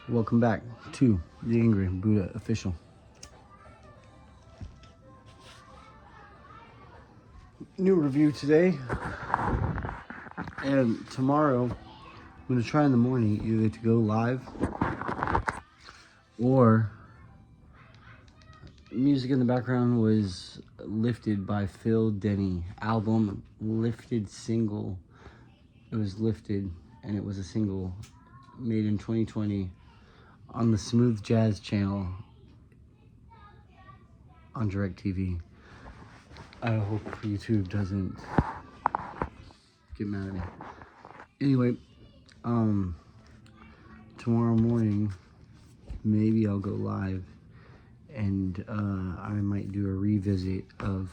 Welcome back to the Angry Buddha Official. New review today, and tomorrow I'm going to try in the morning either to go live or music in the background was Lifted by Phil Denny. Album Lifted single. It was Lifted and it was a single made in 2020 on the Smooth Jazz channel on DirecTV. I hope YouTube doesn't get mad at me. Anyway, tomorrow morning, maybe I'll go live and I might do a revisit of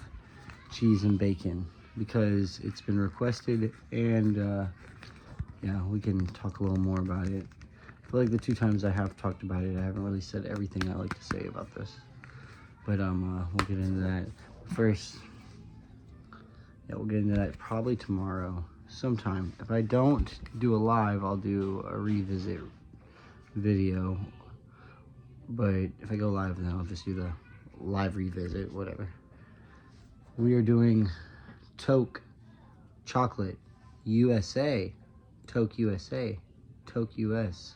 Cheese and Bacon because it's been requested, and yeah, we can talk a little more about it. I feel like the 2 times I have talked about it, I haven't really said everything I like to say about this. But we'll get into that. First, yeah, we'll get into that probably tomorrow sometime. If I don't do a live, I'll do a revisit video. But if I go live, then I'll just do the live revisit, whatever. We are doing Toque Chocolate USA. Toque USA. Toque US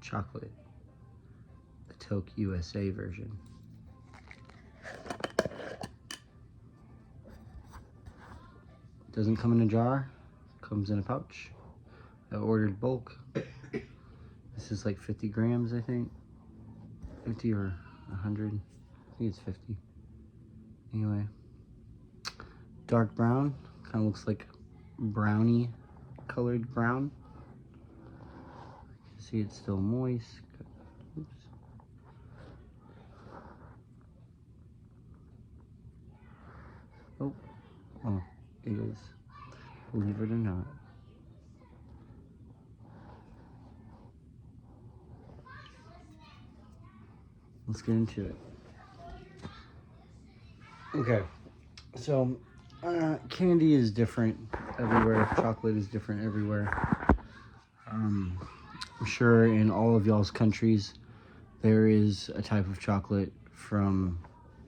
chocolate. The Toque USA version. Doesn't come in a jar, comes in a pouch. I ordered bulk. This is like 50 grams, I think. 50 or 100. I think it's 50. Anyway. Dark brown. Kind of looks like brownie colored brown. See, it's still moist. Oops. Oh, it is. Believe it or not. Let's get into it. Okay, so candy is different everywhere. Chocolate is different everywhere. I'm sure in all of y'all's countries there is a type of chocolate from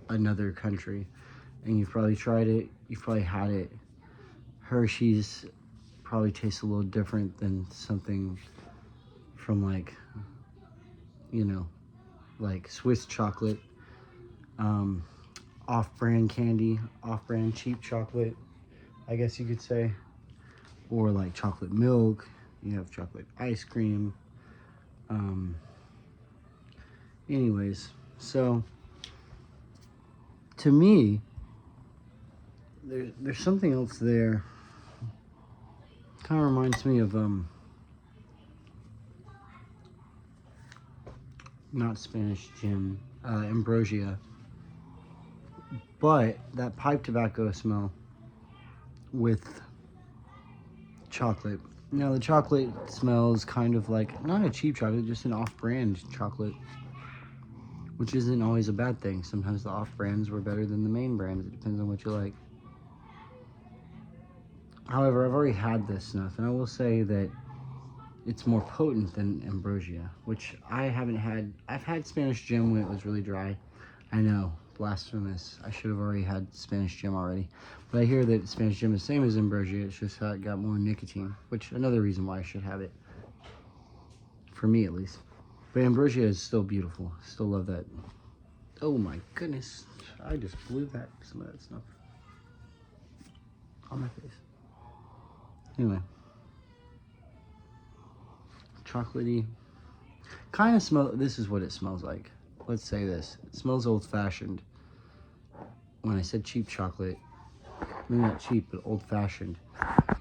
another country, and you've probably tried it, you've probably had it. Hershey's probably tastes a little different than something from, like, you know, like Swiss chocolate, off-brand candy, off-brand cheap chocolate, I guess you could say, or like chocolate milk. You have chocolate ice cream. Anyways, so to me, there's something else there. Kind of reminds me of not Spanish gin, ambrosia, but that pipe tobacco smell with chocolate. Now the chocolate smells kind of like, not a cheap chocolate, just an off-brand chocolate, which isn't always a bad thing. Sometimes the off-brands were better than the main brands. It depends on what you like. However, I've already had this Snuff, and I will say that it's more potent than ambrosia, which I haven't had. I've had Spanish gin when it was really dry. I know, blasphemous. I should have already had Spanish gin already. But I hear that Spanish gin is the same as ambrosia. It's just how it got more nicotine, which another reason why I should have it. For me, at least. But ambrosia is still beautiful. Still love that. Oh my goodness. I just blew back some of that stuff on my face. Anyway. Chocolatey. Kind of smell. This is what it smells like. Let's say this. It smells old-fashioned. When I said cheap chocolate, maybe not cheap, but old-fashioned.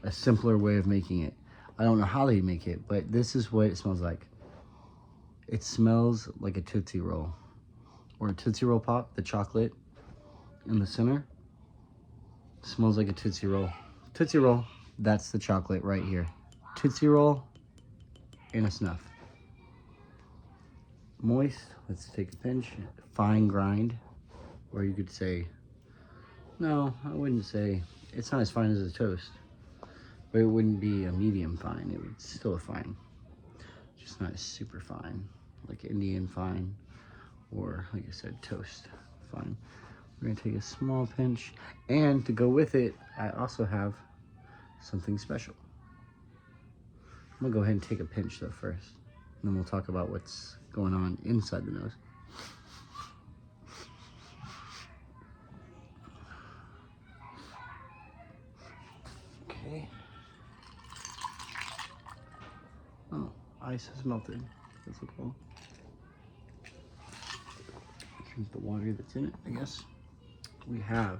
A simpler way of making it. I don't know how they make it, but this is what it smells like. It smells like a Tootsie Roll. Or a Tootsie Roll Pop, the chocolate in the center. Smells like a Tootsie Roll. Tootsie Roll, that's the chocolate right here. Tootsie Roll and a Snuff. Moist, let's take a pinch. Fine grind, or you could say, no, I wouldn't say, it's not as fine as a toast, but it wouldn't be a medium fine. It would still a fine, just not super fine. like Indian, fine. Or, like I said, toast, fine. We're gonna take a small pinch. And to go with it, I also have something special. I'm gonna go ahead and take a pinch though first. And then we'll talk about what's going on inside the nose. Okay. Oh, ice has melted. That's cool. Drink the water that's in it, I guess. We have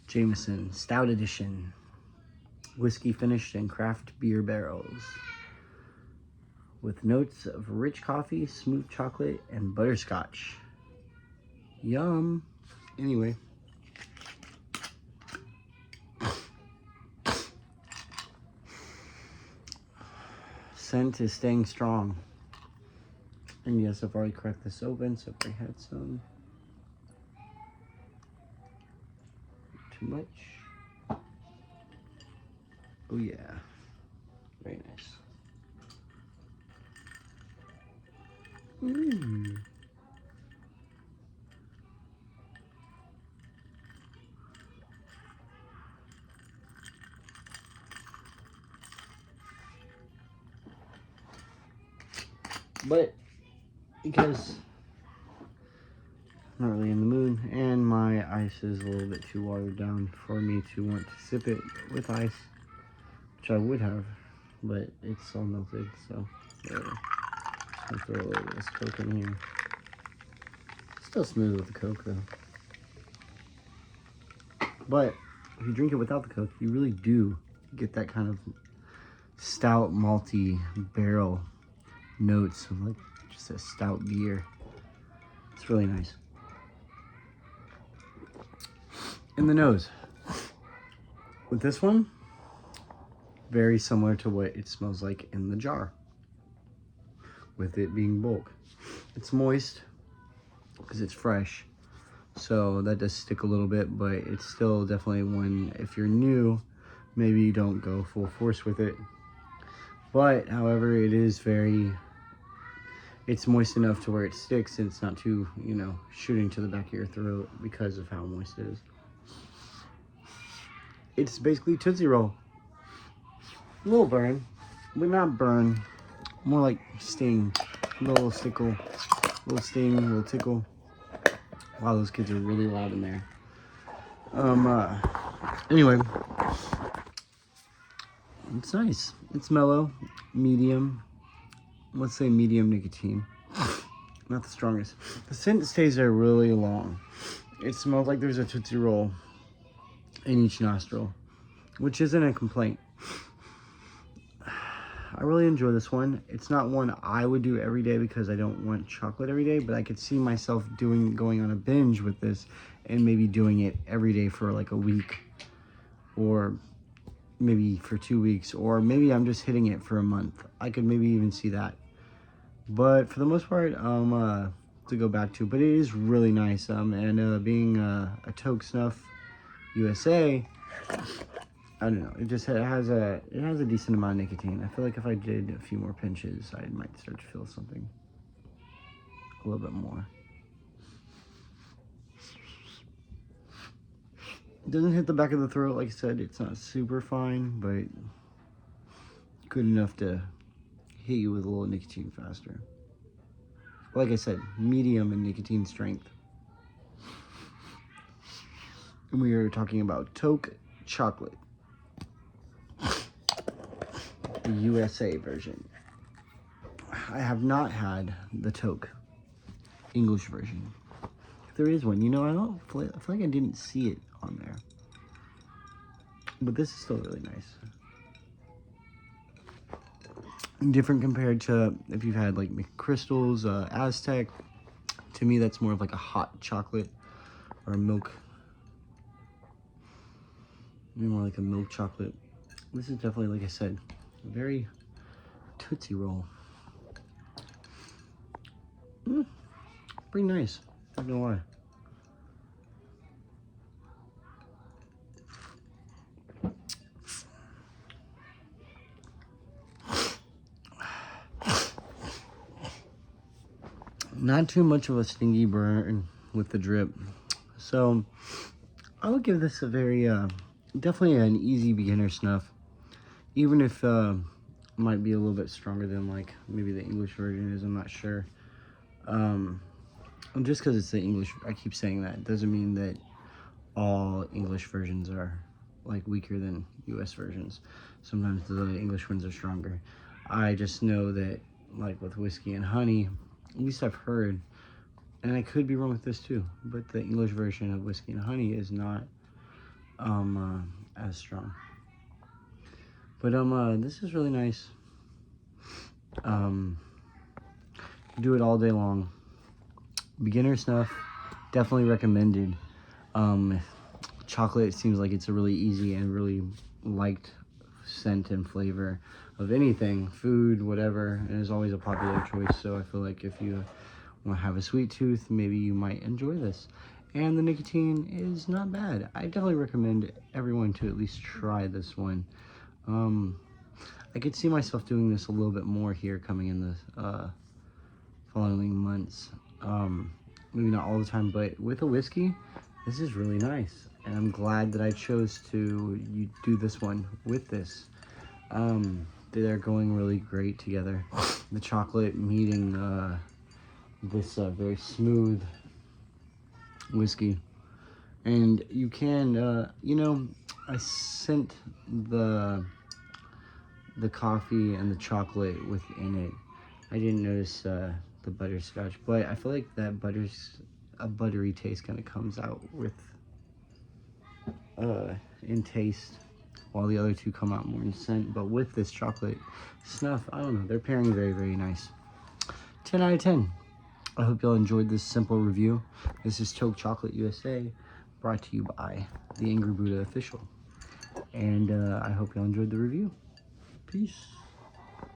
Jameson Stout Edition, whiskey finished in craft beer barrels, with notes of rich coffee, smooth chocolate, and butterscotch. Yum. Anyway. Scent is staying strong. And yes, I've already cracked this open, so if I had some. Too much. Oh yeah. Very nice. Mmm. But because I'm not really in the mood and my ice is a little bit too watered down for me to want to sip it with ice, which I would have, but it's all melted, so whatever. I'll throw a little bit of Coke in here. Still smooth with the Coke though. But if you drink it without the Coke, you really do get that kind of stout, malty barrel notes of like just a stout beer. It's really nice. In the nose, with this one, very similar to what it smells like in the jar, with it being bulk. It's moist because it's fresh, so that does stick a little bit, but it's still definitely one, if you're new, maybe you don't go full force with it. But however, it is it's moist enough to where it sticks and it's not too, you know, shooting to the back of your throat because of how moist it is. It's basically Tootsie Roll. A little burn, but not burn. More like sting. A little stickle, little sting, a little tickle. Wow, those kids are really loud in there. Anyway, it's nice. It's mellow, medium. Let's say medium nicotine. Not the strongest. The scent stays there really long. It smells like there's a Tootsie Roll in each nostril, which isn't a complaint. I really enjoy this one. It's not one I would do every day because I don't want chocolate every day, but I could see myself going on a binge with this and maybe doing it every day for like a week, or maybe for 2 weeks, or maybe I'm just hitting it for a month. I could maybe even see that. But for the most part, to go back to, but it is really nice. And being a Toque Snuff USA, I don't know. It has a decent amount of nicotine. I feel like if I did a few more pinches, I might start to feel something a little bit more. It doesn't hit the back of the throat, like I said. It's not super fine, but good enough to hit you with a little nicotine faster. Like I said, medium in nicotine strength. And we are talking about Toque Chocolate, the USA version. I have not had the Toque English version. If there is one, you know, I feel like I didn't see it on there. But this is still really nice. Different compared to if you've had like McChrystal's, Aztec. To me, that's more of like a hot chocolate or a milk. Maybe more like a milk chocolate. This is definitely, like I said, very Tootsie Roll. Pretty nice. Not gonna lie. Not too much of a stingy burn with the drip. So I would give this a very, definitely an easy beginner snuff. Even if it might be a little bit stronger than like maybe the English version is, I'm not sure. Just because it's the English, I keep saying that, doesn't mean that all English versions are like weaker than US versions. Sometimes the English ones are stronger. I just know that like with whiskey and honey, at least I've heard, and I could be wrong with this too, but the English version of whiskey and honey is not as strong. But this is really nice. Do it all day long. Beginner snuff, definitely recommended. Chocolate seems like it's a really easy and really liked scent and flavor of anything, food, whatever, and is always a popular choice. So I feel like if you want to have a sweet tooth, maybe you might enjoy this. And the nicotine is not bad. I definitely recommend everyone to at least try this one. I could see myself doing this a little bit more here coming in the following months. Maybe not all the time, but with a whiskey, this is really nice. And I'm glad that I chose to do this one with this. They're going really great together. The chocolate meeting this very smooth whiskey. And you can, you know, I sent the coffee and the chocolate within it. I didn't notice the butterscotch, but I feel like that a buttery taste kind of comes out with in taste, while the other two come out more in scent. But with this chocolate snuff, I don't know, they're pairing very, very nice. 10 out of 10. I hope y'all enjoyed this simple review. This is Toque Chocolate USA, brought to you by the Angry Buddha Official. And I hope y'all enjoyed the review. Peace.